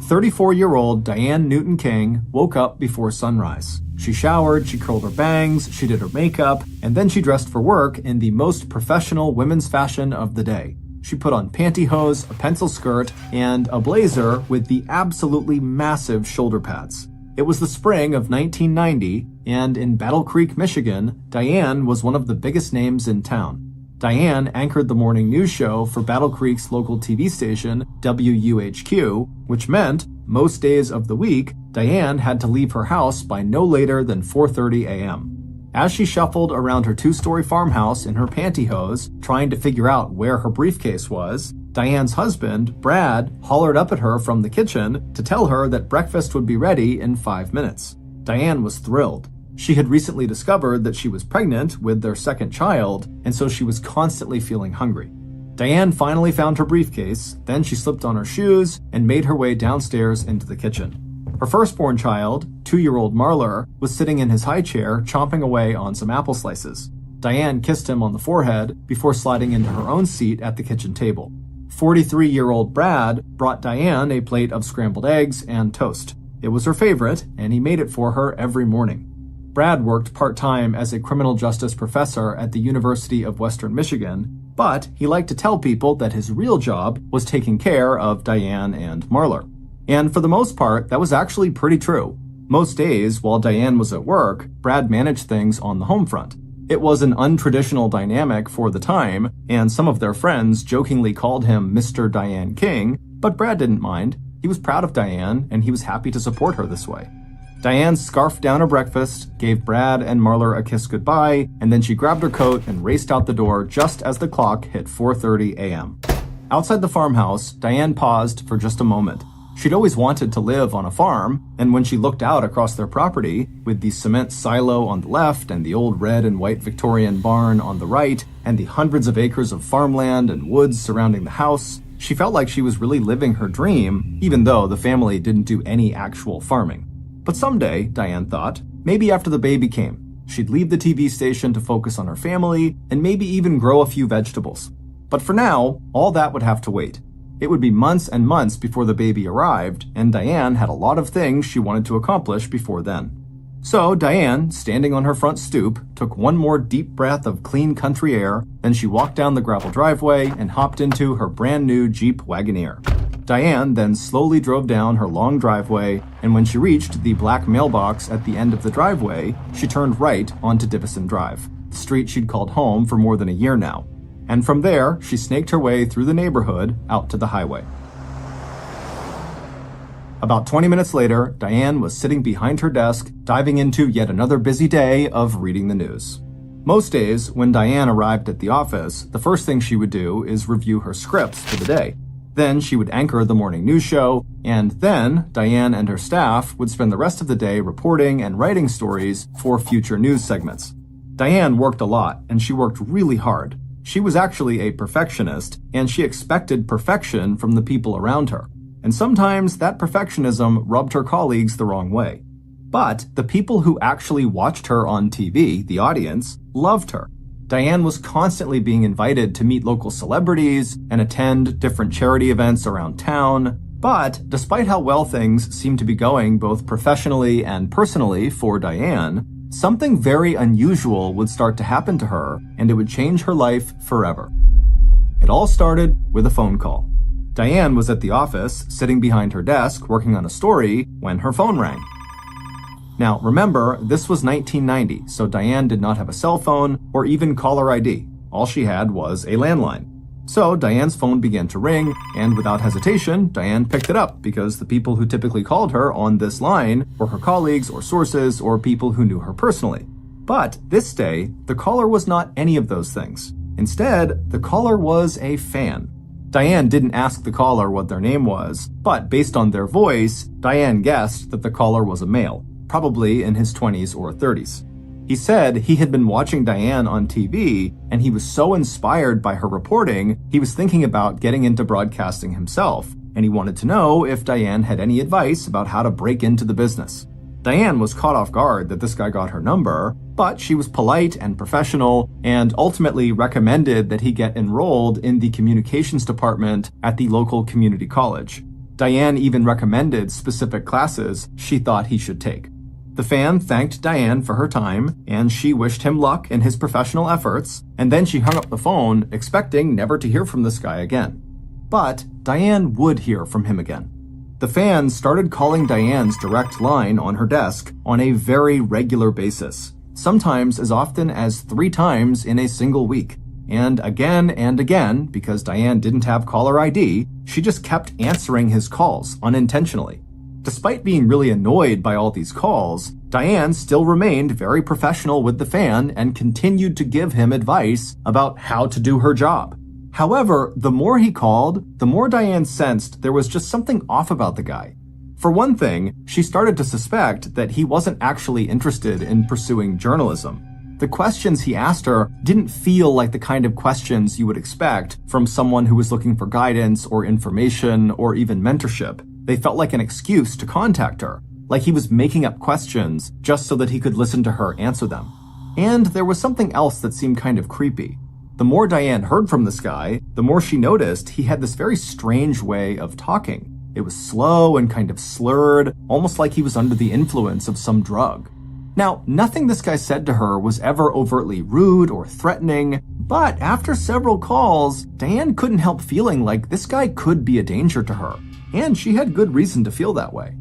34-year-old Diane Newton King woke up before sunrise. She showered, she curled her bangs, she did her makeup, and then she dressed for work in the most professional women's fashion of the day. She put on pantyhose, a pencil skirt, and a blazer with the absolutely massive shoulder pads. It was the spring of 1990, and in Battle Creek, Michigan, Diane was one of the biggest names in town. Diane anchored the morning news show for Battle Creek's local TV station, WUHQ, which meant most days of the week, Diane had to leave her house by no later than 4:30 a.m. As she shuffled around her two-story farmhouse in her pantyhose, trying to figure out where her briefcase was, Diane's husband, Brad, hollered up at her from the kitchen to tell her that breakfast would be ready in 5 minutes. Diane was thrilled. She had recently discovered that she was pregnant with their second child, and so she was constantly feeling hungry. Diane finally found her briefcase, then she slipped on her shoes and made her way downstairs into the kitchen. Her firstborn child, 2-year-old Marler, was sitting in his high chair chomping away on some apple slices. Diane kissed him on the forehead before sliding into her own seat at the kitchen table. 43-year-old Brad brought Diane a plate of scrambled eggs and toast. It was her favorite, and he made it for her every morning. Brad worked part-time as a criminal justice professor at the University of Western Michigan, but he liked to tell people that his real job was taking care of Diane and Marler. And for the most part, that was actually pretty true. Most days, while Diane was at work, Brad managed things on the home front. It was an untraditional dynamic for the time, and some of their friends jokingly called him Mr. Diane King, but Brad didn't mind. He was proud of Diane, and he was happy to support her this way. Diane scarfed down her breakfast, gave Brad and Marler a kiss goodbye, and then she grabbed her coat and raced out the door just as the clock hit 4:30 a.m. Outside the farmhouse, Diane paused for just a moment. She'd always wanted to live on a farm, and when she looked out across their property, with the cement silo on the left and the old red and white Victorian barn on the right, and the hundreds of acres of farmland and woods surrounding the house, she felt like she was really living her dream, even though the family didn't do any actual farming. But someday, Diane thought, maybe after the baby came, she'd leave the TV station to focus on her family and maybe even grow a few vegetables. But for now, all that would have to wait. It would be months and months before the baby arrived, and Diane had a lot of things she wanted to accomplish before then. So Diane, standing on her front stoop, took one more deep breath of clean country air, then she walked down the gravel driveway and hopped into her brand new Jeep Wagoneer. Diane then slowly drove down her long driveway, and when she reached the black mailbox at the end of the driveway, she turned right onto Divison Drive, the street she'd called home for more than a year now. And from there, she snaked her way through the neighborhood out to the highway. About 20 minutes later, Diane was sitting behind her desk, diving into yet another busy day of reading the news. Most days, when Diane arrived at the office, the first thing she would do is review her scripts for the day. Then she would anchor the morning news show, and then Diane and her staff would spend the rest of the day reporting and writing stories for future news segments. Diane worked a lot, and she worked really hard. She was actually a perfectionist, and she expected perfection from the people around her. And sometimes that perfectionism rubbed her colleagues the wrong way. But the people who actually watched her on TV, the audience, loved her. Diane was constantly being invited to meet local celebrities and attend different charity events around town. But despite how well things seemed to be going both professionally and personally for Diane, something very unusual would start to happen to her, and it would change her life forever. It all started with a phone call. Diane was at the office, sitting behind her desk, working on a story, when her phone rang. Now, remember, this was 1990, so Diane did not have a cell phone or even caller ID. All she had was a landline. So Diane's phone began to ring, and without hesitation, Diane picked it up because the people who typically called her on this line were her colleagues or sources or people who knew her personally. But this day, the caller was not any of those things. Instead, the caller was a fan. Diane didn't ask the caller what their name was, but based on their voice, Diane guessed that the caller was a male, probably in his 20s or 30s. He said he had been watching Diane on TV, and he was so inspired by her reporting, he was thinking about getting into broadcasting himself, and he wanted to know if Diane had any advice about how to break into the business. Diane was caught off guard that this guy got her number, but she was polite and professional, and ultimately recommended that he get enrolled in the communications department at the local community college. Diane even recommended specific classes she thought he should take. The fan thanked Diane for her time, and she wished him luck in his professional efforts, and then she hung up the phone, expecting never to hear from this guy again. But Diane would hear from him again. The fan started calling Diane's direct line on her desk on a very regular basis, sometimes as often as 3 times in a single week. And again, because Diane didn't have caller ID, she just kept answering his calls unintentionally. Despite being really annoyed by all these calls, Diane still remained very professional with the fan and continued to give him advice about how to do her job. However, the more he called, the more Diane sensed there was just something off about the guy. For one thing, she started to suspect that he wasn't actually interested in pursuing journalism. The questions he asked her didn't feel like the kind of questions you would expect from someone who was looking for guidance or information or even mentorship. They felt like an excuse to contact her, like he was making up questions just so that he could listen to her answer them. And there was something else that seemed kind of creepy. The more Diane heard from this guy, the more she noticed he had this very strange way of talking. It was slow and kind of slurred, almost like he was under the influence of some drug. Now, nothing this guy said to her was ever overtly rude or threatening, but after several calls, Diane couldn't help feeling like this guy could be a danger to her, and she had good reason to feel that way.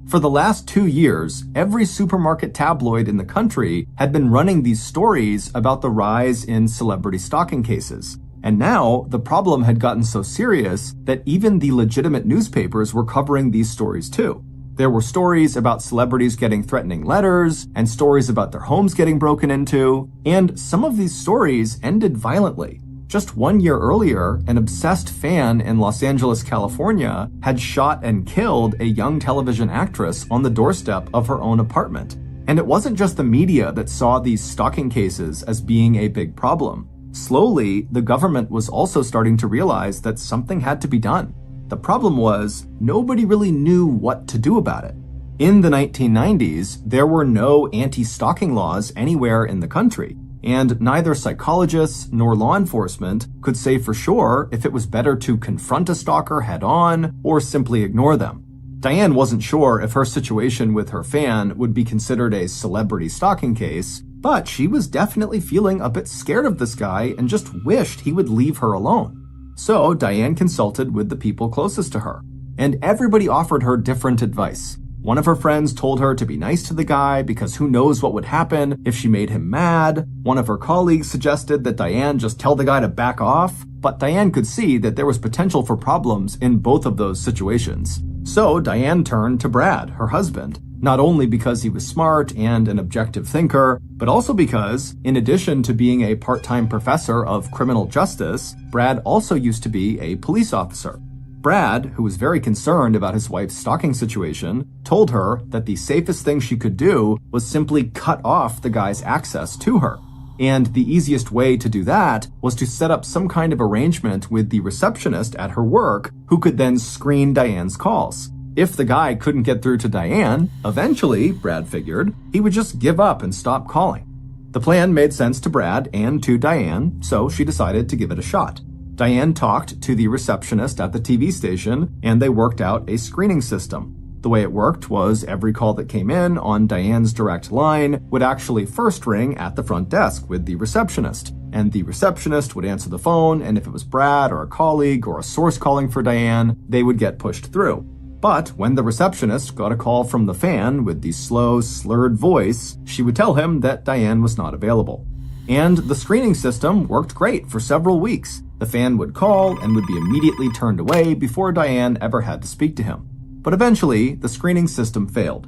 For the last 2 years, every supermarket tabloid in the country had been running these stories about the rise in celebrity stalking cases. And now, the problem had gotten so serious that even the legitimate newspapers were covering these stories too. There were stories about celebrities getting threatening letters, and stories about their homes getting broken into, and some of these stories ended violently. Just 1 year earlier, an obsessed fan in Los Angeles, California, had shot and killed a young television actress on the doorstep of her own apartment. And it wasn't just the media that saw these stalking cases as being a big problem. Slowly, the government was also starting to realize that something had to be done. The problem was, nobody really knew what to do about it. In the 1990s, there were no anti-stalking laws anywhere in the country, and neither psychologists nor law enforcement could say for sure if it was better to confront a stalker head-on or simply ignore them. Diane wasn't sure if her situation with her fan would be considered a celebrity stalking case, but she was definitely feeling a bit scared of this guy and just wished he would leave her alone. So Diane consulted with the people closest to her, and everybody offered her different advice. One of her friends told her to be nice to the guy because who knows what would happen if she made him mad. One of her colleagues suggested that Diane just tell the guy to back off, but Diane could see that there was potential for problems in both of those situations. So Diane turned to Brad, her husband, not only because he was smart and an objective thinker, but also because, in addition to being a part-time professor of criminal justice, Brad also used to be a police officer. Brad, who was very concerned about his wife's stalking situation, told her that the safest thing she could do was simply cut off the guy's access to her. And the easiest way to do that was to set up some kind of arrangement with the receptionist at her work, who could then screen Diane's calls. If the guy couldn't get through to Diane, eventually, Brad figured, he would just give up and stop calling. The plan made sense to Brad and to Diane, so she decided to give it a shot. Diane talked to the receptionist at the TV station, and they worked out a screening system. The way it worked was every call that came in on Diane's direct line would actually first ring at the front desk with the receptionist, and the receptionist would answer the phone, and if it was Brad or a colleague or a source calling for Diane, they would get pushed through. But when the receptionist got a call from the fan with the slow, slurred voice, she would tell him that Diane was not available. And the screening system worked great for several weeks. The fan would call and would be immediately turned away before Diane ever had to speak to him. But eventually, the screening system failed.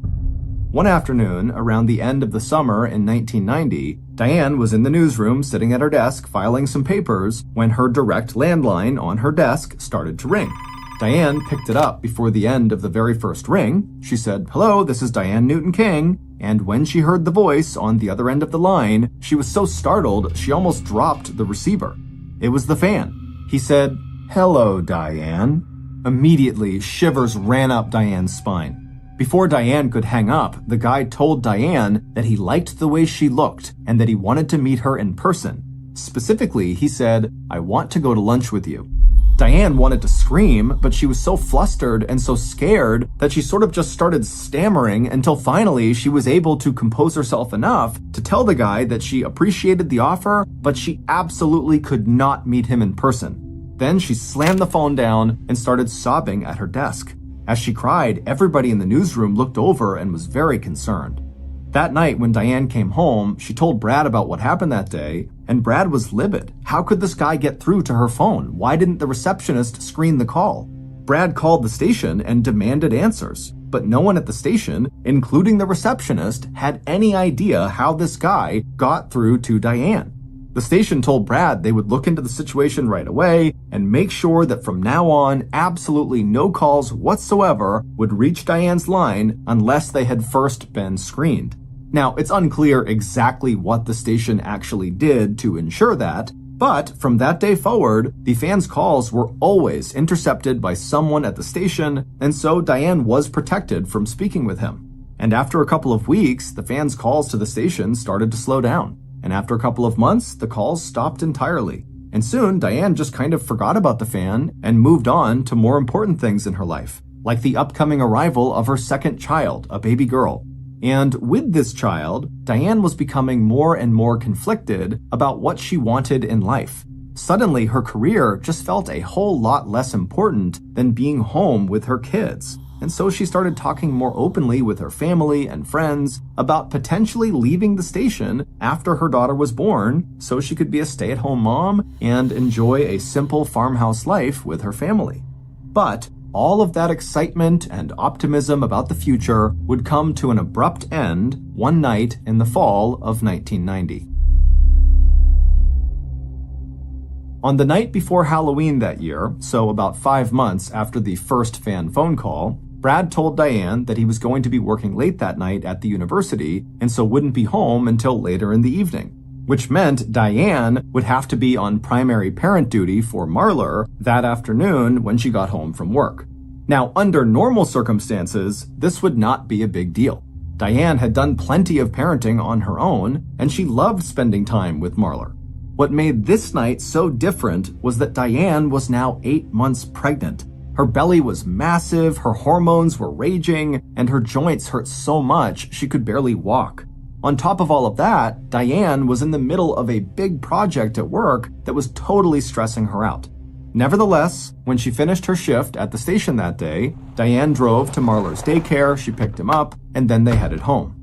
One afternoon, around the end of the summer in 1990, Diane was in the newsroom sitting at her desk filing some papers when her direct landline on her desk started to ring. Diane picked it up before the end of the very first ring. She said, "Hello, this is Diane Newton King." And when she heard the voice on the other end of the line, she was so startled she almost dropped the receiver. It was the fan. He said, "Hello, Diane." Immediately, shivers ran up Diane's spine. Before Diane could hang up, the guy told Diane that he liked the way she looked and that he wanted to meet her in person. Specifically, he said, "I want to go to lunch with you." Diane wanted to scream, but she was so flustered and so scared that she sort of just started stammering until finally she was able to compose herself enough to tell the guy that she appreciated the offer, but she absolutely could not meet him in person. Then she slammed the phone down and started sobbing at her desk. As she cried, everybody in the newsroom looked over and was very concerned. That night, when Diane came home, she told Brad about what happened that day, and Brad was livid. How could this guy get through to her phone? Why didn't the receptionist screen the call? Brad called the station and demanded answers, but no one at the station, including the receptionist, had any idea how this guy got through to Diane. The station told Brad they would look into the situation right away and make sure that from now on, absolutely no calls whatsoever would reach Diane's line unless they had first been screened. Now, it's unclear exactly what the station actually did to ensure that, but from that day forward, the fans' calls were always intercepted by someone at the station, and so Diane was protected from speaking with him. And after a couple of weeks, the fans' calls to the station started to slow down. And after a couple of months, the calls stopped entirely. And soon, Diane just kind of forgot about the fan and moved on to more important things in her life, like the upcoming arrival of her second child, a baby girl. And with this child, Diane was becoming more and more conflicted about what she wanted in life. Suddenly, her career just felt a whole lot less important than being home with her kids. And so she started talking more openly with her family and friends about potentially leaving the station after her daughter was born so she could be a stay-at-home mom and enjoy a simple farmhouse life with her family. But all of that excitement and optimism about the future would come to an abrupt end one night in the fall of 1990. On the night before Halloween that year, so about 5 months after the first fan phone call, Brad told Diane that he was going to be working late that night at the university and so wouldn't be home until later in the evening, which meant Diane would have to be on primary parent duty for Marler that afternoon when she got home from work. Now, under normal circumstances, this would not be a big deal. Diane had done plenty of parenting on her own, and she loved spending time with Marler. What made this night so different was that Diane was now 8 months pregnant. Her belly was massive, her hormones were raging, and her joints hurt so much she could barely walk. On top of all of that, Diane was in the middle of a big project at work that was totally stressing her out. Nevertheless, when she finished her shift at the station that day, Diane drove to Marler's daycare, she picked him up, and then they headed home.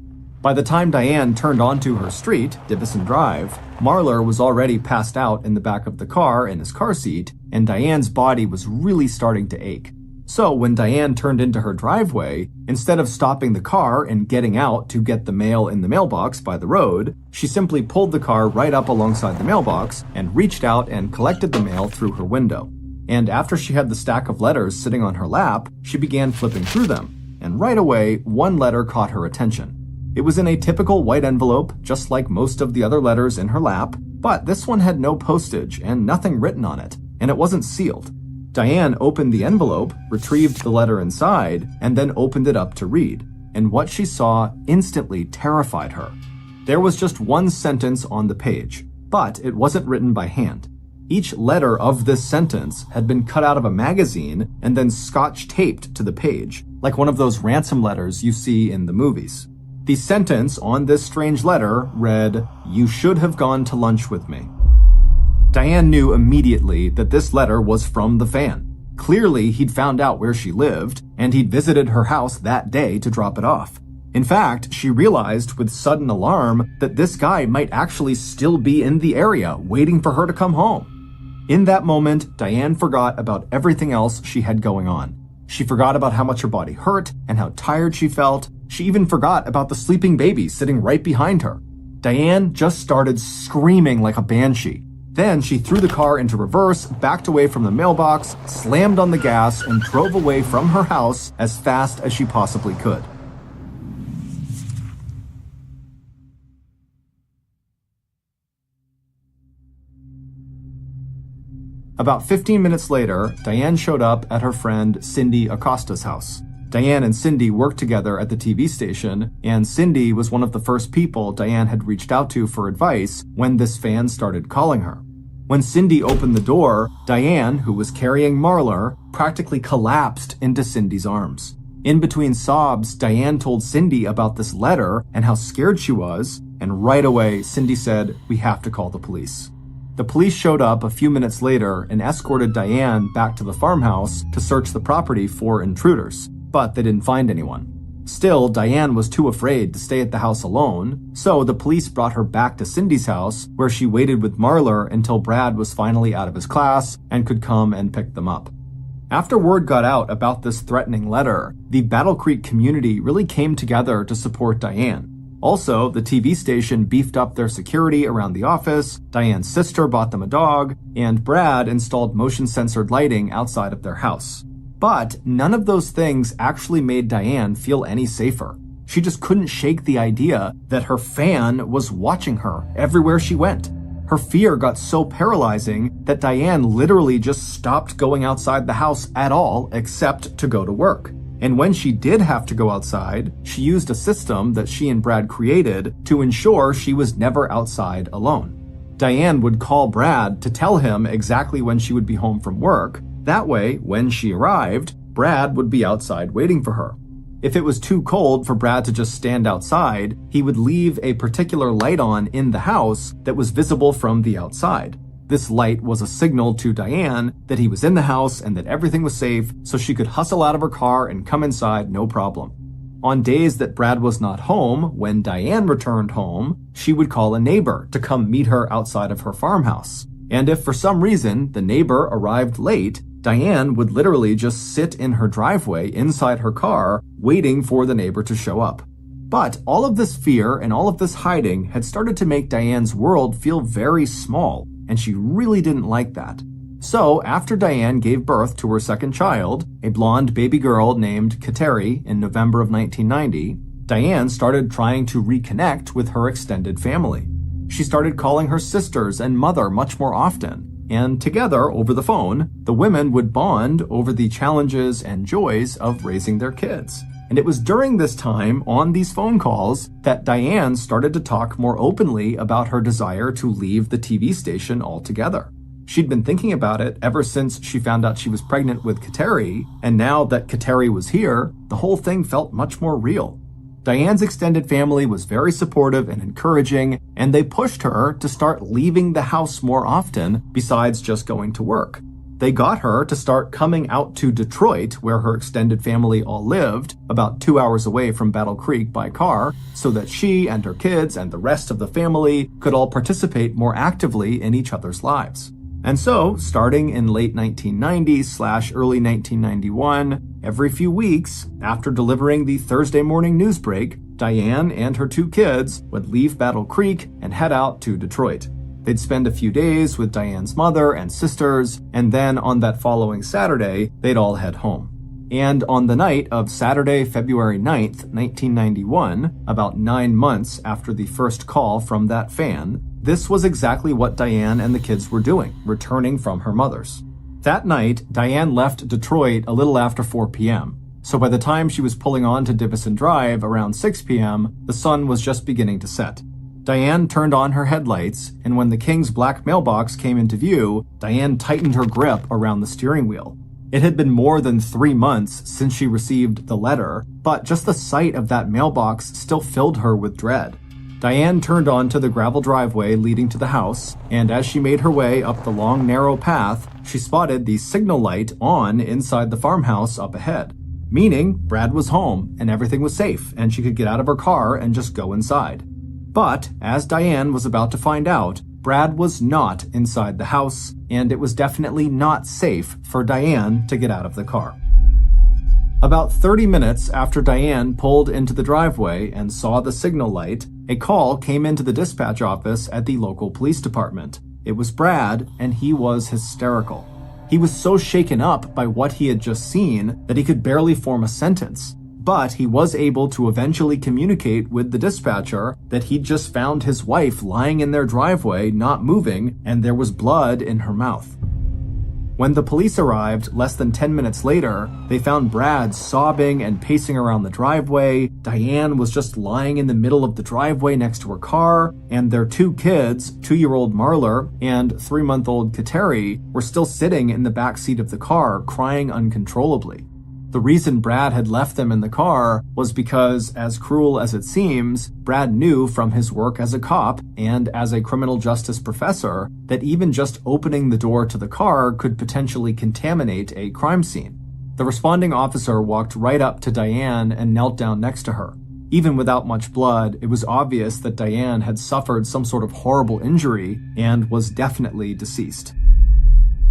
By the time Diane turned onto her street, Divison Drive, Marler was already passed out in the back of the car in his car seat, and Diane's body was really starting to ache. So when Diane turned into her driveway, instead of stopping the car and getting out to get the mail in the mailbox by the road, she simply pulled the car right up alongside the mailbox and reached out and collected the mail through her window. And after she had the stack of letters sitting on her lap, she began flipping through them. And right away, one letter caught her attention. It was in a typical white envelope, just like most of the other letters in her lap, but this one had no postage and nothing written on it, and it wasn't sealed. Diane opened the envelope, retrieved the letter inside, and then opened it up to read, and what she saw instantly terrified her. There was just one sentence on the page, but it wasn't written by hand. Each letter of this sentence had been cut out of a magazine and then scotch taped to the page, like one of those ransom letters you see in the movies. The sentence on this strange letter read, "You should have gone to lunch with me." Diane knew immediately that this letter was from the fan. Clearly, he'd found out where she lived, and he'd visited her house that day to drop it off. In fact, she realized with sudden alarm that this guy might actually still be in the area, waiting for her to come home. In that moment, Diane forgot about everything else she had going on. She forgot about how much her body hurt and how tired she felt. She even forgot about the sleeping baby sitting right behind her. Diane just started screaming like a banshee. Then she threw the car into reverse, backed away from the mailbox, slammed on the gas, and drove away from her house as fast as she possibly could. About 15 minutes later, Diane showed up at her friend Cindy Acosta's house. Diane and Cindy worked together at the TV station, and Cindy was one of the first people Diane had reached out to for advice when this fan started calling her. When Cindy opened the door, Diane, who was carrying Marlar, practically collapsed into Cindy's arms. In between sobs, Diane told Cindy about this letter and how scared she was, and right away, Cindy said, "We have to call the police." The police showed up a few minutes later and escorted Diane back to the farmhouse to search the property for intruders, but they didn't find anyone. Still, Diane was too afraid to stay at the house alone, so the police brought her back to Cindy's house, where she waited with Marlar until Brad was finally out of his class and could come and pick them up. After word got out about this threatening letter, the Battle Creek community really came together to support Diane. Also, the TV station beefed up their security around the office, Diane's sister bought them a dog, and Brad installed motion-censored lighting outside of their house. But none of those things actually made Diane feel any safer. She just couldn't shake the idea that her fan was watching her everywhere she went. Her fear got so paralyzing that Diane literally just stopped going outside the house at all except to go to work. And when she did have to go outside, she used a system that she and Brad created to ensure she was never outside alone. Diane would call Brad to tell him exactly when she would be home from work. That way, when she arrived, Brad would be outside waiting for her. If it was too cold for Brad to just stand outside, he would leave a particular light on in the house that was visible from the outside. This light was a signal to Diane that he was in the house and that everything was safe, so she could hustle out of her car and come inside no problem. On days that Brad was not home, when Diane returned home, she would call a neighbor to come meet her outside of her farmhouse. And if for some reason the neighbor arrived late, Diane would literally just sit in her driveway inside her car, waiting for the neighbor to show up. But all of this fear and all of this hiding had started to make Diane's world feel very small, and she really didn't like that. So after Diane gave birth to her second child, a blonde baby girl named Kateri, in November of 1990, Diane started trying to reconnect with her extended family. She started calling her sisters and mother much more often, and together, over the phone, the women would bond over the challenges and joys of raising their kids. And it was during this time, on these phone calls, that Diane started to talk more openly about her desire to leave the TV station altogether. She'd been thinking about it ever since she found out she was pregnant with Kateri, and now that Kateri was here, the whole thing felt much more real. Diane's extended family was very supportive and encouraging, and they pushed her to start leaving the house more often besides just going to work. They got her to start coming out to Detroit, where her extended family all lived, about 2 hours away from Battle Creek by car, so that she and her kids and the rest of the family could all participate more actively in each other's lives. And so, starting in late 1990/early 1991, every few weeks, after delivering the Thursday morning news break, Diane and her 2 kids would leave Battle Creek and head out to Detroit. They'd spend a few days with Diane's mother and sisters, and then on that following Saturday, they'd all head home. And on the night of Saturday, February 9th, 1991, about 9 months after the first call from that fan, this was exactly what Diane and the kids were doing, returning from her mother's. That night, Diane left Detroit a little after 4 p.m., so by the time she was pulling on to Divison Drive around 6 p.m., the sun was just beginning to set. Diane turned on her headlights, and when the King's black mailbox came into view, Diane tightened her grip around the steering wheel. It had been more than 3 months since she received the letter, but just the sight of that mailbox still filled her with dread. Diane turned onto the gravel driveway leading to the house, and as she made her way up the long, narrow path, she spotted the signal light on inside the farmhouse up ahead, meaning Brad was home and everything was safe and she could get out of her car and just go inside. But, as Diane was about to find out, Brad was not inside the house, and it was definitely not safe for Diane to get out of the car. About 30 minutes after Diane pulled into the driveway and saw the signal light, a call came into the dispatch office at the local police department. It was Brad, and he was hysterical. He was so shaken up by what he had just seen that he could barely form a sentence. But he was able to eventually communicate with the dispatcher that he'd just found his wife lying in their driveway, not moving, and there was blood in her mouth. When the police arrived less than 10 minutes later, they found Brad sobbing and pacing around the driveway. Diane was just lying in the middle of the driveway next to her car, and their two kids, 2-year-old Marler and 3-month-old Kateri, were still sitting in the back seat of the car, crying uncontrollably. The reason Brad had left them in the car was because, as cruel as it seems, Brad knew from his work as a cop and as a criminal justice professor that even just opening the door to the car could potentially contaminate a crime scene. The responding officer walked right up to Diane and knelt down next to her. Even without much blood, it was obvious that Diane had suffered some sort of horrible injury and was definitely deceased.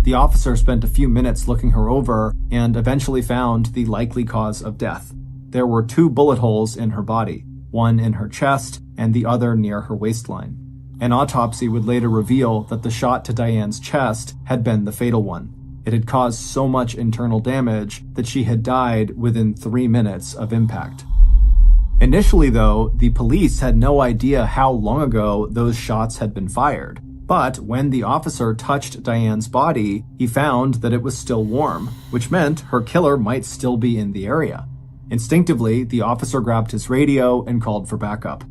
The officer spent a few minutes looking her over and eventually found the likely cause of death. There were 2 bullet holes in her body, one in her chest and the other near her waistline. An autopsy would later reveal that the shot to Diane's chest had been the fatal one. It had caused so much internal damage that she had died within 3 minutes of impact. Initially, though, the police had no idea how long ago those shots had been fired. But when the officer touched Diane's body, he found that it was still warm, which meant her killer might still be in the area. Instinctively, the officer grabbed his radio and called for backup.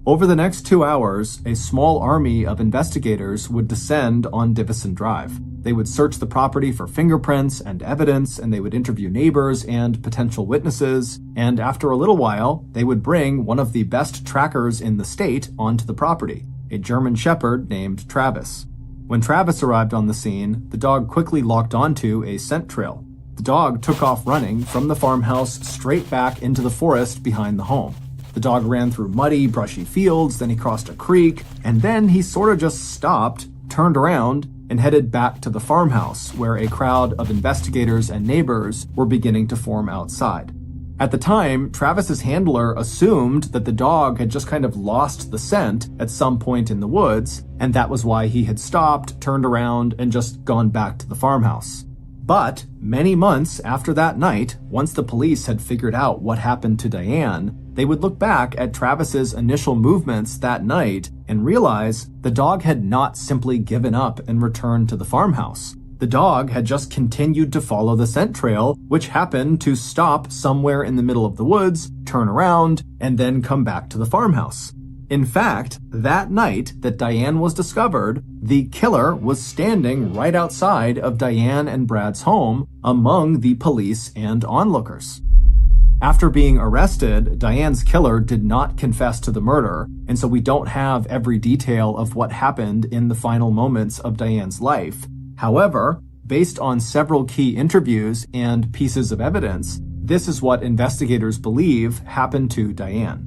Over the next 2 hours, a small army of investigators would descend on Divison Drive. They would search the property for fingerprints and evidence, and they would interview neighbors and potential witnesses, and after a little while, they would bring one of the best trackers in the state onto the property, a German Shepherd named Travis. When Travis arrived on the scene, the dog quickly locked onto a scent trail. The dog took off running from the farmhouse straight back into the forest behind the home. The dog ran through muddy, brushy fields, then he crossed a creek, and then he sort of just stopped, turned around, and headed back to the farmhouse, where a crowd of investigators and neighbors were beginning to form outside. At the time, Travis's handler assumed that the dog had just kind of lost the scent at some point in the woods, and that was why he had stopped, turned around, and just gone back to the farmhouse. But many months after that night, once the police had figured out what happened to Diane, they would look back at Travis's initial movements that night and realize the dog had not simply given up and returned to the farmhouse. The dog had just continued to follow the scent trail, which happened to stop somewhere in the middle of the woods, turn around, and then come back to the farmhouse. In fact, that night that Diane was discovered, the killer was standing right outside of Diane and Brad's home among the police and onlookers. After being arrested, Diane's killer did not confess to the murder, and so we don't have every detail of what happened in the final moments of Diane's life. However, based on several key interviews and pieces of evidence, this is what investigators believe happened to Diane.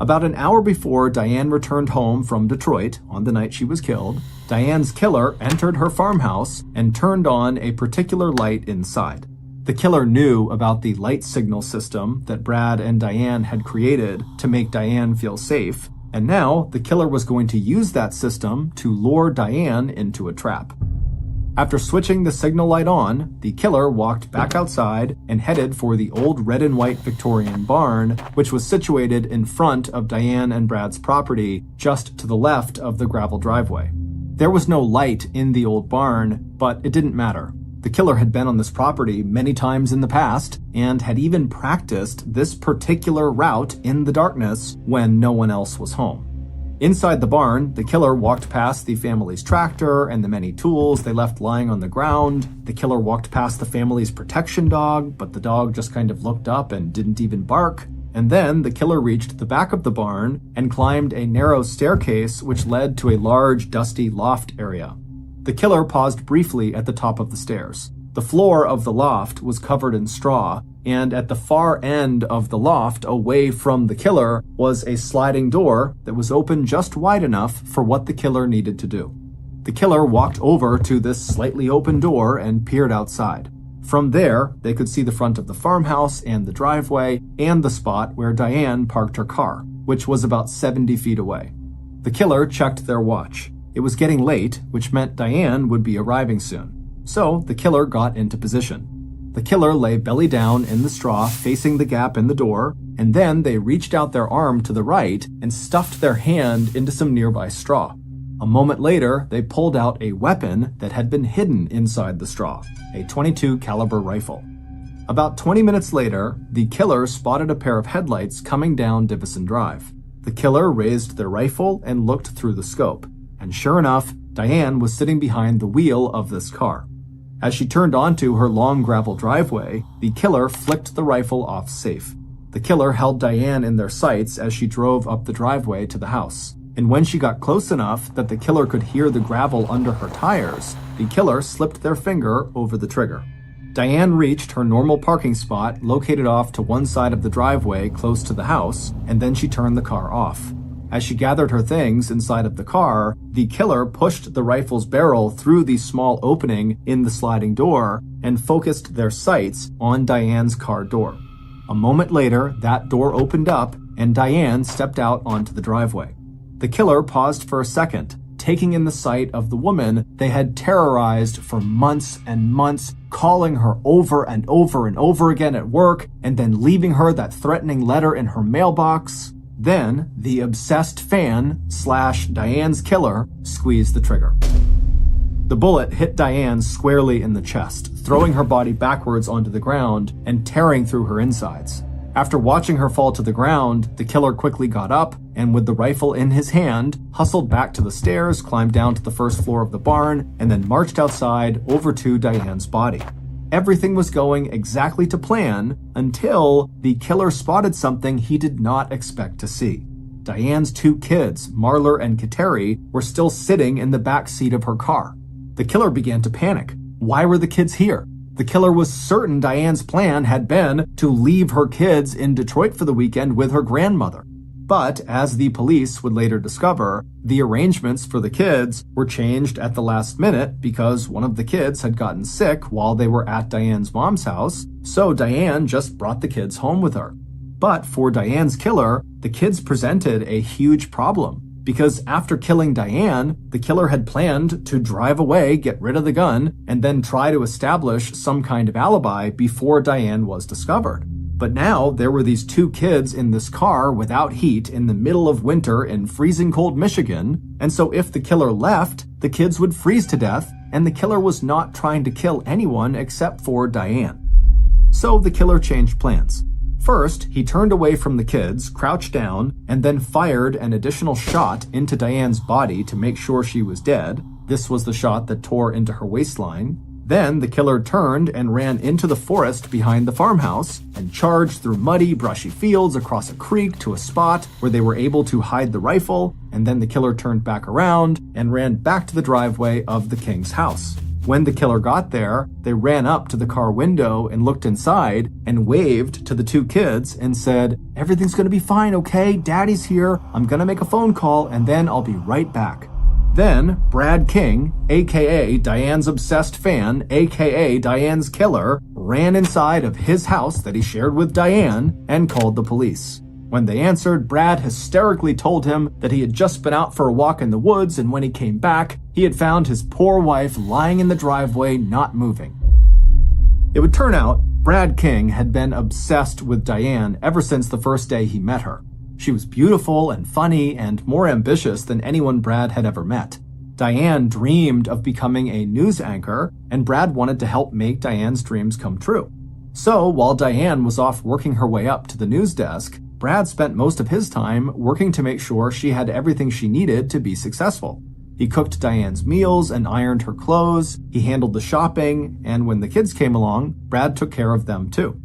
About an hour before Diane returned home from Detroit on the night she was killed, Diane's killer entered her farmhouse and turned on a particular light inside. The killer knew about the light signal system that Brad and Diane had created to make Diane feel safe, and now the killer was going to use that system to lure Diane into a trap. After switching the signal light on, the killer walked back outside and headed for the old red and white Victorian barn, which was situated in front of Diane and Brad's property, just to the left of the gravel driveway. There was no light in the old barn, but it didn't matter. The killer had been on this property many times in the past and had even practiced this particular route in the darkness when no one else was home. Inside the barn, the killer walked past the family's tractor and the many tools they left lying on the ground. The killer walked past the family's protection dog, but the dog just kind of looked up and didn't even bark. And then the killer reached the back of the barn and climbed a narrow staircase which led to a large, dusty loft area. The killer paused briefly at the top of the stairs. The floor of the loft was covered in straw, and at the far end of the loft, away from the killer, was a sliding door that was open just wide enough for what the killer needed to do. The killer walked over to this slightly open door and peered outside. From there, they could see the front of the farmhouse and the driveway and the spot where Diane parked her car, which was about 70 feet away. The killer checked their watch. It was getting late, which meant Diane would be arriving soon. So the killer got into position. The killer lay belly down in the straw facing the gap in the door, and then they reached out their arm to the right and stuffed their hand into some nearby straw. A moment later, they pulled out a weapon that had been hidden inside the straw, a .22 caliber rifle. About 20 minutes later, the killer spotted a pair of headlights coming down Divison Drive. The killer raised their rifle and looked through the scope, and sure enough, Diane was sitting behind the wheel of this car. As she turned onto her long gravel driveway, the killer flicked the rifle off safe. The killer held Diane in their sights as she drove up the driveway to the house. And when she got close enough that the killer could hear the gravel under her tires, the killer slipped their finger over the trigger. Diane reached her normal parking spot located off to one side of the driveway close to the house, and then she turned the car off. As she gathered her things inside of the car, the killer pushed the rifle's barrel through the small opening in the sliding door and focused their sights on Diane's car door. A moment later, that door opened up and Diane stepped out onto the driveway. The killer paused for a second, taking in the sight of the woman they had terrorized for months and months, calling her over and over and over again at work, and then leaving her that threatening letter in her mailbox. Then, the obsessed fan / Diane's killer squeezed the trigger. The bullet hit Diane squarely in the chest, throwing her body backwards onto the ground and tearing through her insides. After watching her fall to the ground, the killer quickly got up and, with the rifle in his hand, hustled back to the stairs, climbed down to the first floor of the barn, and then marched outside over to Diane's body. Everything was going exactly to plan until the killer spotted something he did not expect to see. Diane's two kids, Marler and Kateri, were still sitting in the back seat of her car. The killer began to panic. Why were the kids here? The killer was certain Diane's plan had been to leave her kids in Detroit for the weekend with her grandmother. But, as the police would later discover, the arrangements for the kids were changed at the last minute because one of the kids had gotten sick while they were at Diane's mom's house, so Diane just brought the kids home with her. But for Diane's killer, the kids presented a huge problem, because after killing Diane, the killer had planned to drive away, get rid of the gun, and then try to establish some kind of alibi before Diane was discovered. But now there were these two kids in this car without heat in the middle of winter in freezing cold Michigan, and so if the killer left, the kids would freeze to death, and the killer was not trying to kill anyone except for Diane. So the killer changed plans. First, he turned away from the kids, crouched down, and then fired an additional shot into Diane's body to make sure she was dead. This was the shot that tore into her waistline. Then the killer turned and ran into the forest behind the farmhouse and charged through muddy, brushy fields across a creek to a spot where they were able to hide the rifle, and then the killer turned back around and ran back to the driveway of the King's house. When the killer got there, they ran up to the car window and looked inside and waved to the two kids and said, "Everything's gonna be fine, okay? Daddy's here. I'm gonna make a phone call and then I'll be right back." Then, Brad King, aka Diane's obsessed fan, aka Diane's killer, ran inside of his house that he shared with Diane and called the police. When they answered, Brad hysterically told him that he had just been out for a walk in the woods, and when he came back, he had found his poor wife lying in the driveway, not moving. It would turn out Brad King had been obsessed with Diane ever since the first day he met her. She was beautiful and funny and more ambitious than anyone Brad had ever met. Diane dreamed of becoming a news anchor, and Brad wanted to help make Diane's dreams come true. So, while Diane was off working her way up to the news desk, Brad spent most of his time working to make sure she had everything she needed to be successful. He cooked Diane's meals and ironed her clothes, he handled the shopping, and when the kids came along, Brad took care of them too.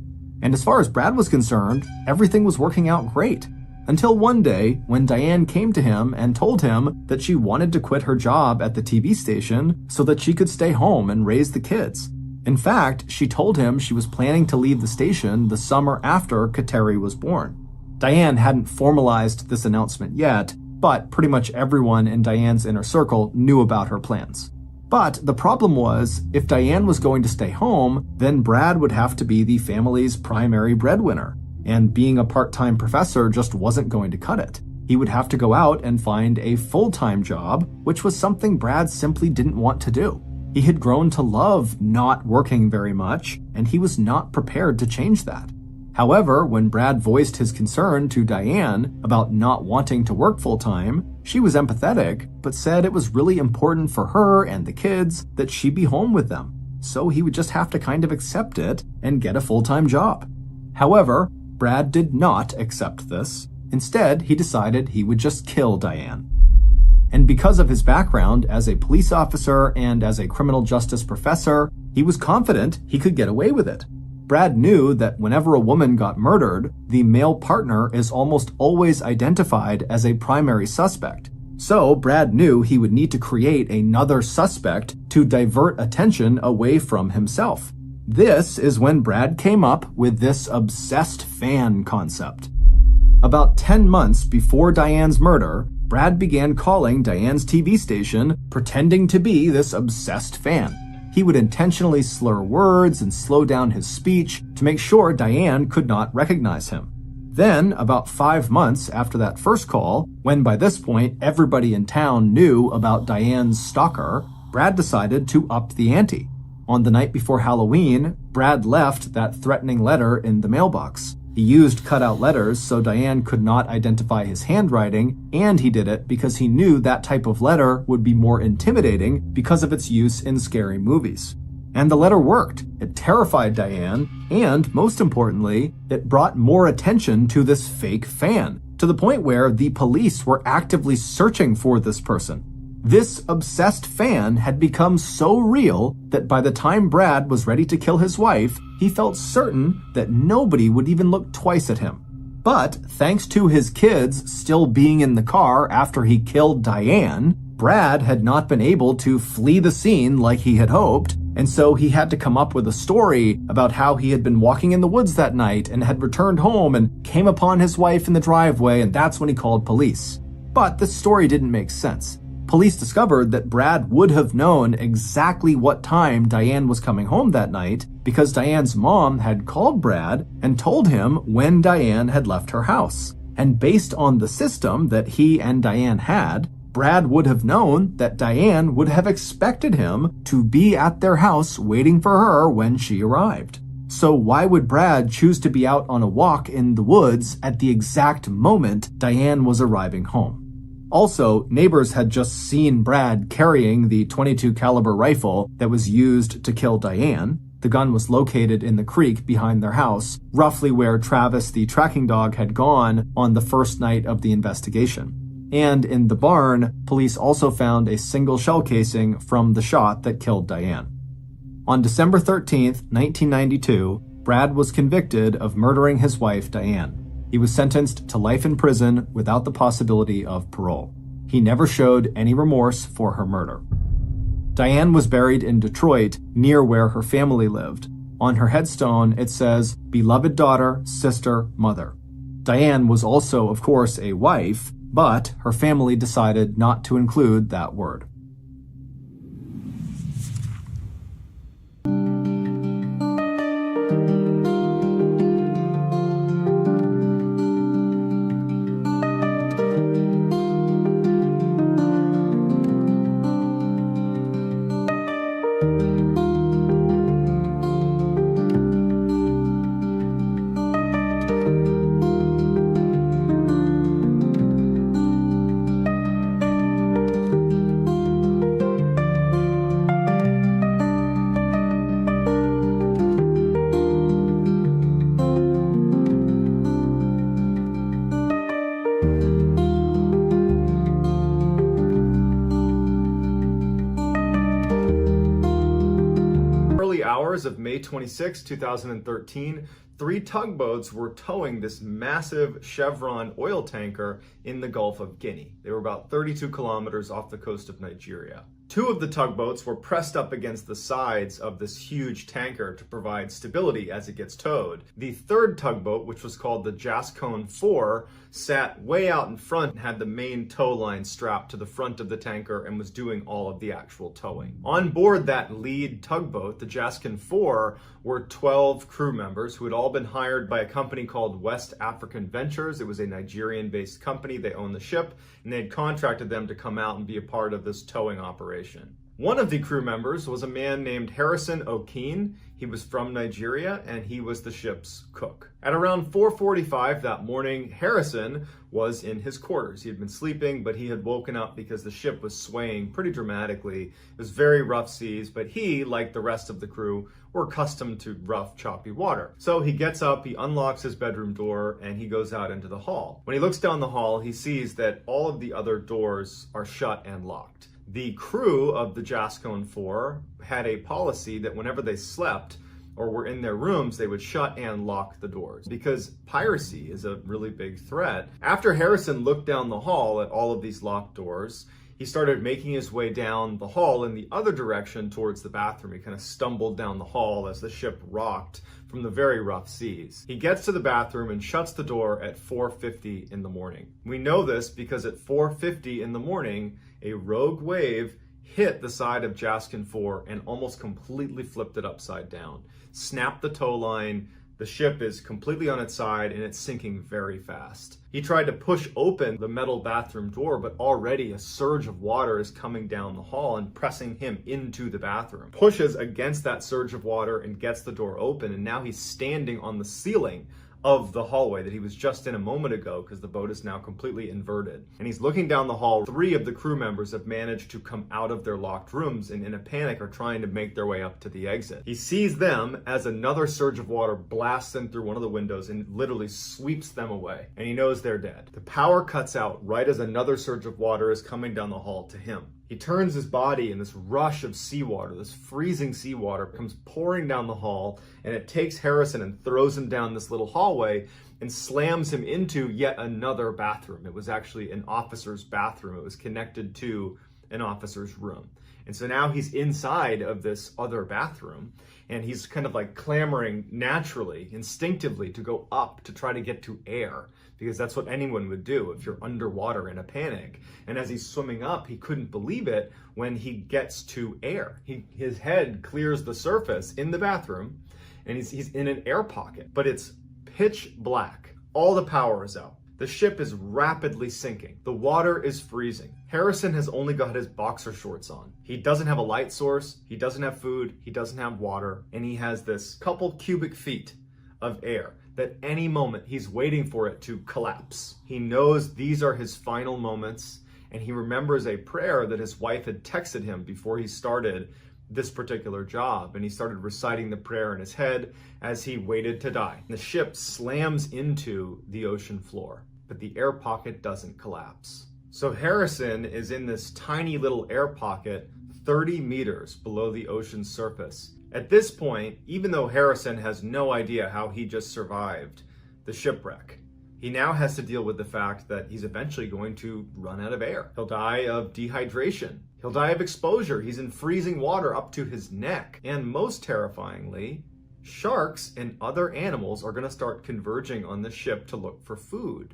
And as far as Brad was concerned, everything was working out great. Until one day, when Diane came to him and told him that she wanted to quit her job at the TV station so that she could stay home and raise the kids. In fact, she told him she was planning to leave the station the summer after Kateri was born. Diane hadn't formalized this announcement yet, but pretty much everyone in Diane's inner circle knew about her plans. But the problem was, if Diane was going to stay home, then Brad would have to be the family's primary breadwinner. And being a part-time professor just wasn't going to cut it. He would have to go out and find a full-time job, which was something Brad simply didn't want to do. He had grown to love not working very much, and he was not prepared to change that. However, when Brad voiced his concern to Diane about not wanting to work full-time, She was empathetic, but said it was really important for her and the kids that she be home with them, so he would just have to kind of accept it and get a full-time job. However, Brad did not accept this. Instead, he decided he would just kill Diane. And because of his background as a police officer and as a criminal justice professor, he was confident he could get away with it. Brad knew that whenever a woman got murdered, the male partner is almost always identified as a primary suspect. So Brad knew he would need to create another suspect to divert attention away from himself. This is when Brad came up with this obsessed fan concept. About 10 months before Diane's murder, Brad began calling Diane's TV station, pretending to be this obsessed fan. He would intentionally slur words and slow down his speech to make sure Diane could not recognize him. Then, about 5 months after that first call, when by this point everybody in town knew about Diane's stalker, Brad decided to up the ante. On the night before Halloween, Brad left that threatening letter in the mailbox. He used cutout letters so Diane could not identify his handwriting, and he did it because he knew that type of letter would be more intimidating because of its use in scary movies. And the letter worked. It terrified Diane, and most importantly, it brought more attention to this fake fan, to the point where the police were actively searching for this person. This obsessed fan had become so real that by the time Brad was ready to kill his wife, he felt certain that nobody would even look twice at him. But thanks to his kids still being in the car after he killed Diane, Brad had not been able to flee the scene like he had hoped, and so he had to come up with a story about how he had been walking in the woods that night and had returned home and came upon his wife in the driveway, and that's when he called police. But this story didn't make sense. Police discovered that Brad would have known exactly what time Diane was coming home that night because Diane's mom had called Brad and told him when Diane had left her house. And based on the system that he and Diane had, Brad would have known that Diane would have expected him to be at their house waiting for her when she arrived. So why would Brad choose to be out on a walk in the woods at the exact moment Diane was arriving home? Also, neighbors had just seen Brad carrying the .22 caliber rifle that was used to kill Diane. The gun was located in the creek behind their house, roughly where Travis the tracking dog had gone on the first night of the investigation. And in the barn, police also found a single shell casing from the shot that killed Diane. On December 13th, 1992, Brad was convicted of murdering his wife, Diane. He was sentenced to life in prison without the possibility of parole. He never showed any remorse for her murder. Diane was buried in Detroit, near where her family lived. On her headstone, it says, "Beloved daughter, sister, mother." Diane was also, of course, a wife, but her family decided not to include that word. Hours of May 26, 2013, 3 tugboats were towing this massive Chevron oil tanker in the Gulf of Guinea. They were about 32 kilometers off the coast of Nigeria. 2 of the tugboats were pressed up against the sides of this huge tanker to provide stability as it gets towed. The 3rd tugboat, which was called the Jascone 4, sat way out in front and had the main tow line strapped to the front of the tanker and was doing all of the actual towing. On board that lead tugboat, the Jascone 4, were 12 crew members who had all been hired by a company called West African Ventures. It was a Nigerian-based company. They owned the ship, and they had contracted them to come out and be a part of this towing operation. One of the crew members was a man named Harrison O'Keefe. He was from Nigeria and he was the ship's cook. At around 4:45 that morning, Harrison was in his quarters. He had been sleeping, but he had woken up because the ship was swaying pretty dramatically. It was very rough seas, but he, like the rest of the crew, were accustomed to rough, choppy water. So he gets up, he unlocks his bedroom door, and he goes out into the hall. When he looks down the hall, he sees that all of the other doors are shut and locked. The crew of the Jascone 4 had a policy that whenever they slept or were in their rooms, they would shut and lock the doors because piracy is a really big threat. After Harrison looked down the hall at all of these locked doors, he started making his way down the hall in the other direction towards the bathroom. He kind of stumbled down the hall as the ship rocked from the very rough seas. He gets to the bathroom and shuts the door at 4:50 in the morning. We know this because at 4:50 in the morning, a rogue wave hit the side of Jascone 4 and almost completely flipped it upside down. Snapped the tow line. The ship is completely on its side and it's sinking very fast. He tried to push open the metal bathroom door, but already a surge of water is coming down the hall and pressing him into the bathroom. Pushes against that surge of water and gets the door open, and now he's standing on the ceiling of the hallway that he was just in a moment ago because the boat is now completely inverted. And he's looking down the hall. 3 of the crew members have managed to come out of their locked rooms and in a panic are trying to make their way up to the exit. He sees them as another surge of water blasts in through one of the windows and literally sweeps them away. And he knows they're dead. The power cuts out right as another surge of water is coming down the hall to him. He turns his body and this rush of seawater, this freezing seawater, comes pouring down the hall, and it takes Harrison and throws him down this little hallway and slams him into yet another bathroom. It was actually an officer's bathroom. It was connected to an officer's room. And so now he's inside of this other bathroom and he's kind of like clamoring naturally, instinctively to go up to try to get to air because that's what anyone would do if you're underwater in a panic. And as he's swimming up, he couldn't believe it when he gets to air. His head clears the surface in the bathroom and he's in an air pocket, but it's pitch black. All the power is out. The ship is rapidly sinking. The water is freezing. Harrison has only got his boxer shorts on. He doesn't have a light source, he doesn't have food, he doesn't have water, and he has this couple cubic feet of air that any moment he's waiting for it to collapse. He knows these are his final moments, and he remembers a prayer that his wife had texted him before he started this particular job, and he started reciting the prayer in his head as he waited to die. The ship slams into the ocean floor, but the air pocket doesn't collapse. So Harrison is in this tiny little air pocket 30 meters below the ocean's surface. At this point, even though Harrison has no idea how he just survived the shipwreck, he now has to deal with the fact that he's eventually going to run out of air. He'll die of dehydration. He'll die of exposure. He's in freezing water up to his neck. And most terrifyingly, sharks and other animals are going to start converging on the ship to look for food.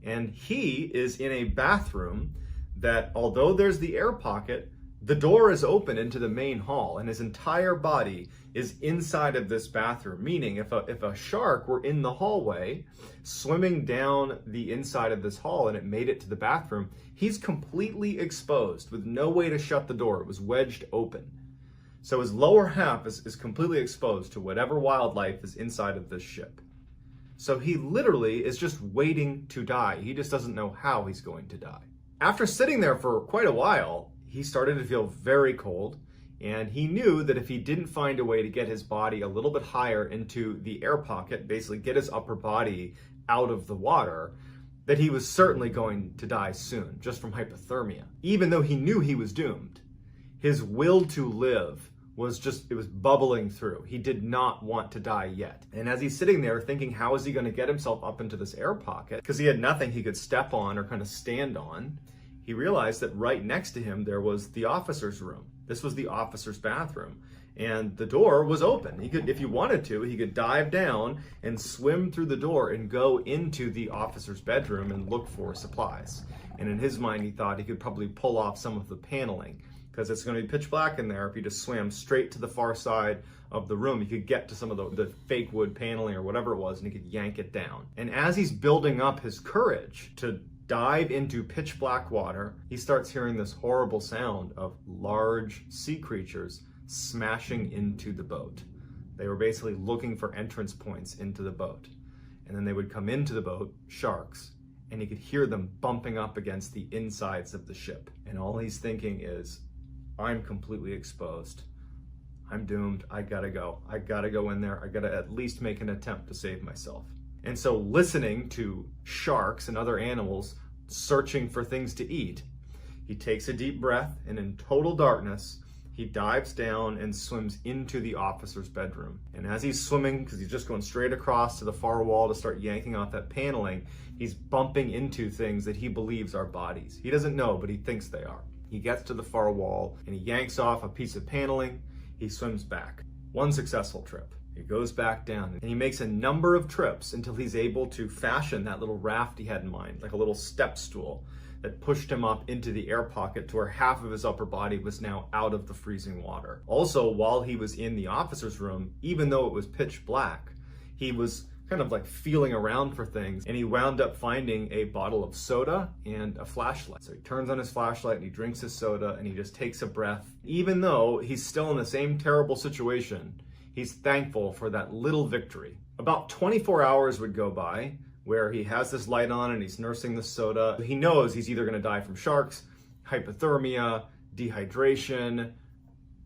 And he is in a bathroom that, although there's the air pocket, the door is open into the main hall and his entire body is inside of this bathroom, meaning if a shark were in the hallway swimming down the inside of this hall and it made it to the bathroom, he's completely exposed with no way to shut the door. It was wedged open. So his lower half is completely exposed to whatever wildlife is inside of this ship. So he literally is just waiting to die. He just doesn't know how he's going to die. After sitting there for quite a while, he started to feel very cold, and he knew that if he didn't find a way to get his body a little bit higher into the air pocket, basically get his upper body out of the water, that he was certainly going to die soon, just from hypothermia. Even though he knew he was doomed, his will to live it was bubbling through. He did not want to die yet. And as he's sitting there thinking, how is he going to get himself up into this air pocket? Because he had nothing he could step on or kind of stand on. He realized that right next to him, there was the officer's room. This was the officer's bathroom. And the door was open. He could, if he wanted to, he could dive down and swim through the door and go into the officer's bedroom and look for supplies. And in his mind, he thought he could probably pull off some of the paneling because it's going to be pitch black in there. If he just swam straight to the far side of the room, he could get to some of the fake wood paneling or whatever it was, and he could yank it down. And as he's building up his courage to dive into pitch black water, he starts hearing this horrible sound of large sea creatures smashing into the boat. They were basically looking for entrance points into the boat. And then they would come into the boat, sharks, and he could hear them bumping up against the insides of the ship. And all he's thinking is, I'm completely exposed. I'm doomed. I gotta go. I gotta go in there. I gotta at least make an attempt to save myself. And so listening to sharks and other animals searching for things to eat, he takes a deep breath, and in total darkness, he dives down and swims into the officer's bedroom. And as he's swimming, because he's just going straight across to the far wall to start yanking off that paneling, he's bumping into things that he believes are bodies. He doesn't know, but he thinks they are. He gets to the far wall and he yanks off a piece of paneling. He swims back. One successful trip. He goes back down and he makes a number of trips until he's able to fashion that little raft he had in mind, like a little step stool that pushed him up into the air pocket to where half of his upper body was now out of the freezing water. Also, while he was in the officer's room, even though it was pitch black, he was kind of like feeling around for things, and he wound up finding a bottle of soda and a flashlight. So he turns on his flashlight and he drinks his soda and he just takes a breath. Even though he's still in the same terrible situation, he's thankful for that little victory. About 24 hours would go by where he has this light on and he's nursing the soda. He knows he's either gonna die from sharks, hypothermia, dehydration,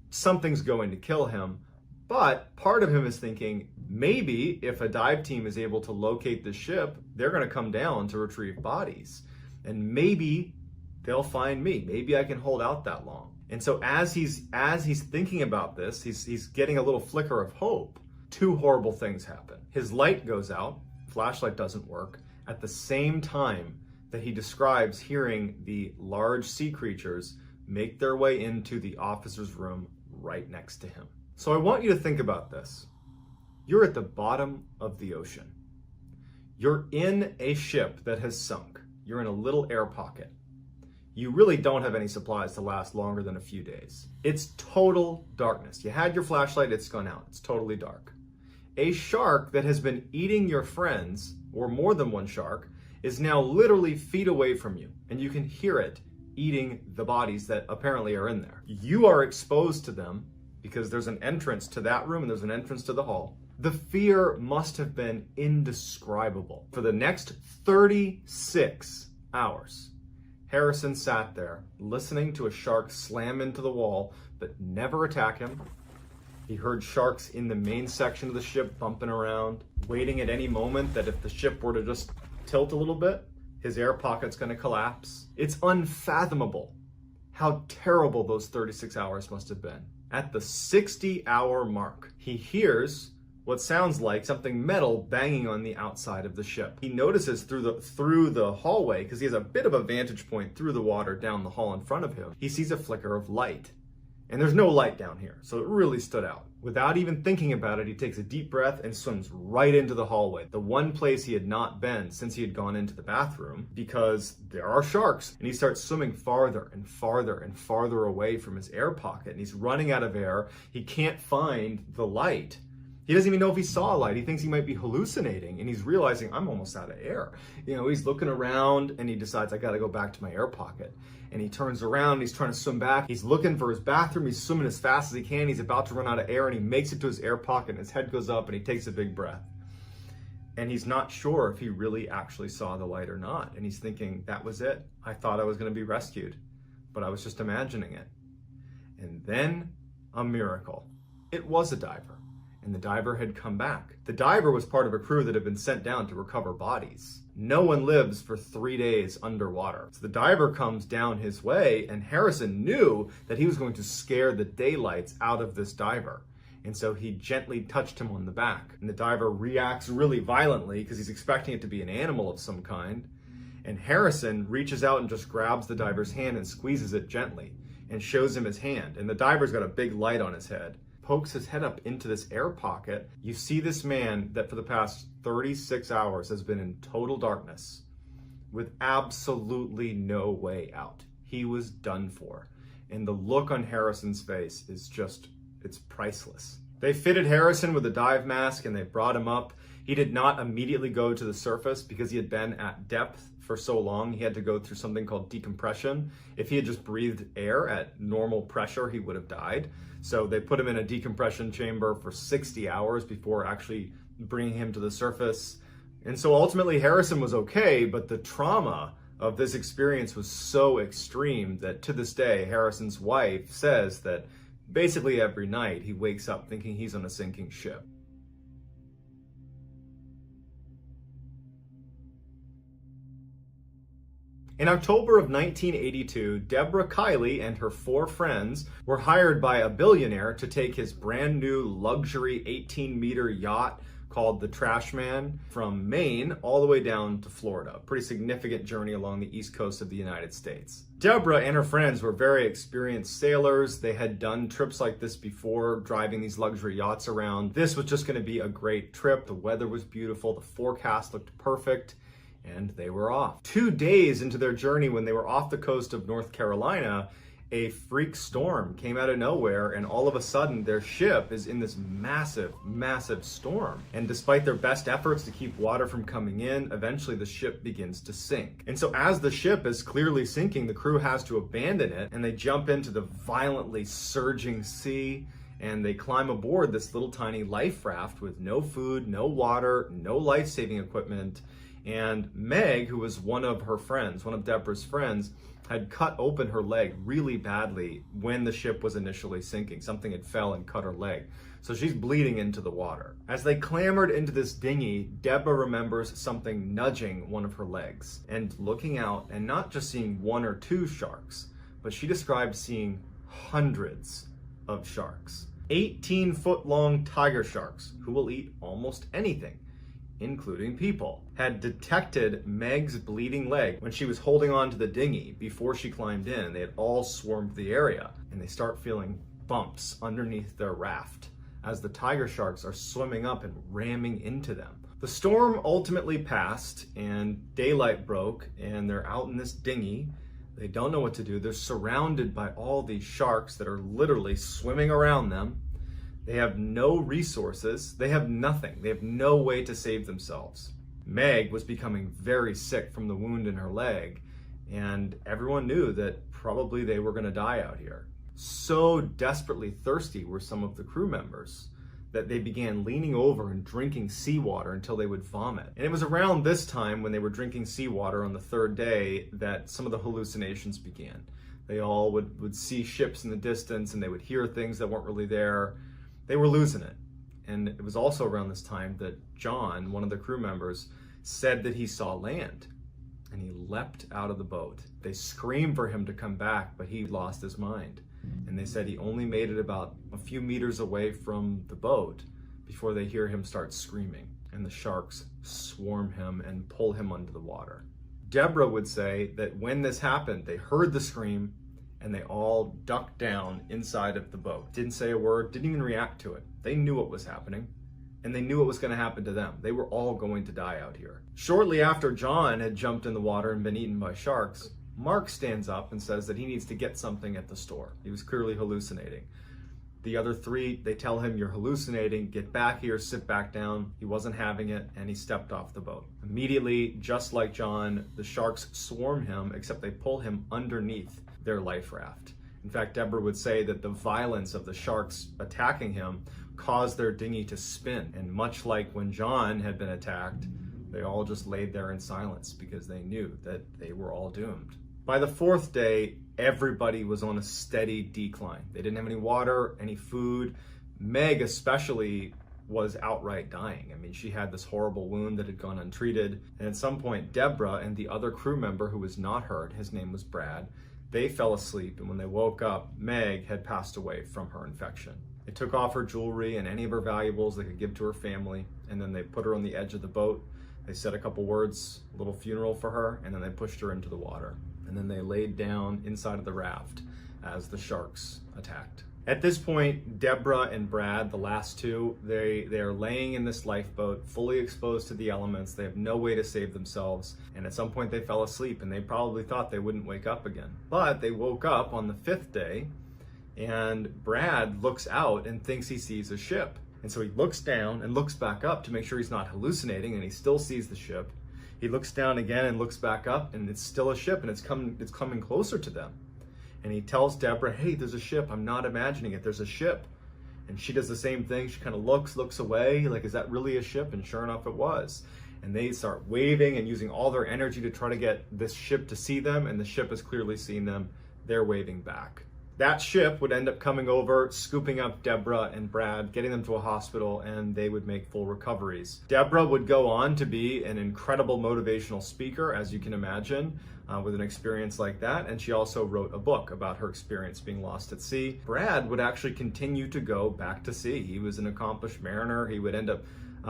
something's going to kill him. But part of him is thinking, maybe if a dive team is able to locate the ship, they're gonna come down to retrieve bodies. And maybe they'll find me. Maybe I can hold out that long. And so as he's thinking about this, he's getting a little flicker of hope. Two horrible things happen. His light goes out, flashlight doesn't work, at the same time that he describes hearing the large sea creatures make their way into the officer's room right next to him. So I want you to think about this. You're at the bottom of the ocean. You're in a ship that has sunk. You're in a little air pocket. You really don't have any supplies to last longer than a few days. It's total darkness. You had your flashlight, it's gone out. It's totally dark. A shark that has been eating your friends, or more than one shark, is now literally feet away from you, and you can hear it eating the bodies that apparently are in there. You are exposed to them because there's an entrance to that room and there's an entrance to the hall. The fear must have been indescribable. For the next 36 hours, Harrison sat there listening to a shark slam into the wall but never attack him. He heard sharks in the main section of the ship bumping around, waiting at any moment that if the ship were to just tilt a little bit, his air pocket's gonna collapse. It's unfathomable how terrible those 36 hours must have been. At the 60-hour mark, he hears what sounds like something metal banging on the outside of the ship. He notices through the hallway, because he has a bit of a vantage point through the water down the hall in front of him, he sees a flicker of light. And there's no light down here, so it really stood out. Without even thinking about it, he takes a deep breath and swims right into the hallway, the one place he had not been since he had gone into the bathroom, because there are sharks. And he starts swimming farther and farther and farther away from his air pocket, and he's running out of air. He can't find the light. He doesn't even know if he saw a light. He thinks he might be hallucinating, and he's realizing, I'm almost out of air. You know, he's looking around and he decides, I gotta go back to my air pocket. And he turns around, he's trying to swim back. He's looking for his bathroom. He's swimming as fast as he can. He's about to run out of air, and he makes it to his air pocket, and his head goes up and he takes a big breath. And he's not sure if he really actually saw the light or not. And he's thinking, that was it. I thought I was gonna be rescued, but I was just imagining it. And then a miracle. It was a diver. And the diver had come back. The diver was part of a crew that had been sent down to recover bodies. No one lives for 3 days underwater. So the diver comes down his way, and Harrison knew that he was going to scare the daylights out of this diver. And so he gently touched him on the back. And the diver reacts really violently because he's expecting it to be an animal of some kind. And Harrison reaches out and just grabs the diver's hand and squeezes it gently and shows him his hand. And the diver's got a big light on his head. Pokes his head up into this air pocket. You see this man that for the past 36 hours has been in total darkness with absolutely no way out. He was done for. And the look on Harrison's face is just, it's priceless. They fitted Harrison with a dive mask and they brought him up. He did not immediately go to the surface because he had been at depth for so long. He had to go through something called decompression. If he had just breathed air at normal pressure, he would have died. So they put him in a decompression chamber for 60 hours before actually bringing him to the surface. And so ultimately Harrison was okay, but the trauma of this experience was so extreme that to this day, Harrison's wife says that basically every night he wakes up thinking he's on a sinking ship. In October of 1982, Deborah Kiley and her 4 friends were hired by a billionaire to take his brand new luxury 18-meter yacht called the Trash Man from Maine all the way down to Florida. Pretty significant journey along the east coast of the United States. Deborah and her friends were very experienced sailors. They had done trips like this before, driving these luxury yachts around. This was just going to be a great trip. The weather was beautiful. The forecast looked perfect. And they were off. 2 days into their journey, when they were off the coast of North Carolina, a freak storm came out of nowhere, and all of a sudden their ship is in this massive, massive storm. And despite their best efforts to keep water from coming in, eventually the ship begins to sink. And so as the ship is clearly sinking, the crew has to abandon it, and they jump into the violently surging sea, and they climb aboard this little tiny life raft with no food, no water, no life-saving equipment. And Meg, who was one of her friends, one of Deborah's friends, had cut open her leg really badly when the ship was initially sinking. Something had fell and cut her leg. So she's bleeding into the water. As they clambered into this dinghy, Deborah remembers something nudging one of her legs and looking out and not just seeing 1 or 2 sharks, but she described seeing hundreds of sharks. 18-foot-long tiger sharks who will eat almost anything, including people, had detected Meg's bleeding leg when she was holding on to the dinghy before she climbed in. They had all swarmed the area, and they start feeling bumps underneath their raft as the tiger sharks are swimming up and ramming into them. The storm ultimately passed and daylight broke, and they're out in this dinghy. They don't know what to do. They're surrounded by all these sharks that are literally swimming around them. They have no resources. They have nothing. They have no way to save themselves. Meg was becoming very sick from the wound in her leg, and everyone knew that probably they were going to die out here. So desperately thirsty were some of the crew members that they began leaning over and drinking seawater until they would vomit. And it was around this time, when they were drinking seawater on the 3rd day, that some of the hallucinations began. They all would see ships in the distance, and they would hear things that weren't really there. They were losing it. And it was also around this time that John, one of the crew members, said that he saw land, and he leapt out of the boat. They screamed for him to come back, but he lost his mind. And they said he only made it about a few meters away from the boat before they hear him start screaming, and the sharks swarm him and pull him under the water. Deborah would say that when this happened, they heard the scream, and they all ducked down inside of the boat. Didn't say a word, didn't even react to it. They knew what was happening, and they knew what was going to happen to them. They were all going to die out here. Shortly after John had jumped in the water and been eaten by sharks, Mark stands up and says that he needs to get something at the store. He was clearly hallucinating. The other 3, they tell him, "You're hallucinating, get back here, sit back down." He wasn't having it, and he stepped off the boat. Immediately, just like John, the sharks swarm him, except they pull him underneath their life raft. In fact, Deborah would say that the violence of the sharks attacking him caused their dinghy to spin. And much like when John had been attacked, they all just laid there in silence because they knew that they were all doomed. By the 4th day, everybody was on a steady decline. They didn't have any water, any food. Meg especially was outright dying. I mean, she had this horrible wound that had gone untreated. And at some point, Deborah and the other crew member who was not hurt, his name was Brad, they fell asleep, and when they woke up, Meg had passed away from her infection. They took off her jewelry and any of her valuables they could give to her family, and then they put her on the edge of the boat. They said a couple words, a little funeral for her, and then they pushed her into the water. And then they laid down inside of the raft as the sharks attacked. At this point, Deborah and Brad, the last 2, they are laying in this lifeboat, fully exposed to the elements. They have no way to save themselves. And at some point they fell asleep, and they probably thought they wouldn't wake up again. But they woke up on the 5th day, and Brad looks out and thinks he sees a ship. And so he looks down and looks back up to make sure he's not hallucinating, and he still sees the ship. He looks down again and looks back up, and it's still a ship, and it's coming closer to them. And he tells Deborah, hey, there's a ship. I'm not imagining it. There's a ship. And she does the same thing. She kind of looks away, like, is that really a ship? And sure enough, it was. And they start waving and using all their energy to try to get this ship to see them, and the ship has clearly seen them. They're waving back. That ship would end up coming over, scooping up Deborah and Brad, getting them to a hospital, and they would make full recoveries. Deborah would go on to be an incredible motivational speaker, as you can imagine, with an experience like that, and she also wrote a book about her experience being lost at sea. Brad would actually continue to go back to sea. He was an accomplished mariner. He would end up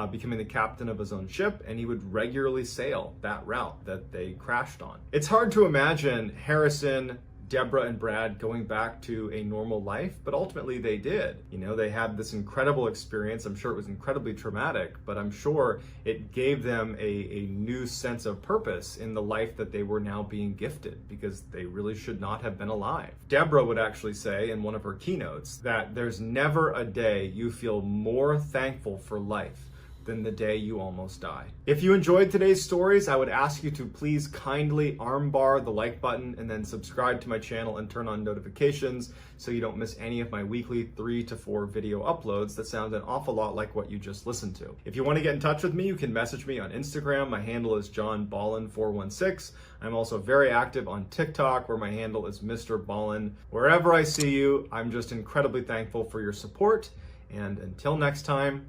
becoming the captain of his own ship, and he would regularly sail that route that they crashed on. It's hard to imagine Harrison, Deborah, and Brad going back to a normal life, but ultimately they did. You know, they had this incredible experience. I'm sure it was incredibly traumatic, but I'm sure it gave them a new sense of purpose in the life that they were now being gifted, because they really should not have been alive. Deborah would actually say in one of her keynotes that there's never a day you feel more thankful for life than the day you almost die. If you enjoyed today's stories, I would ask you to please kindly armbar the like button and then subscribe to my channel and turn on notifications so you don't miss any of my weekly 3 to 4 video uploads that sound an awful lot like what you just listened to. If you want to get in touch with me, you can message me on Instagram. My handle is JohnBallen416. I'm also very active on TikTok, where my handle is MrBallen. Wherever I see you, I'm just incredibly thankful for your support. And until next time,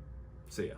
see ya.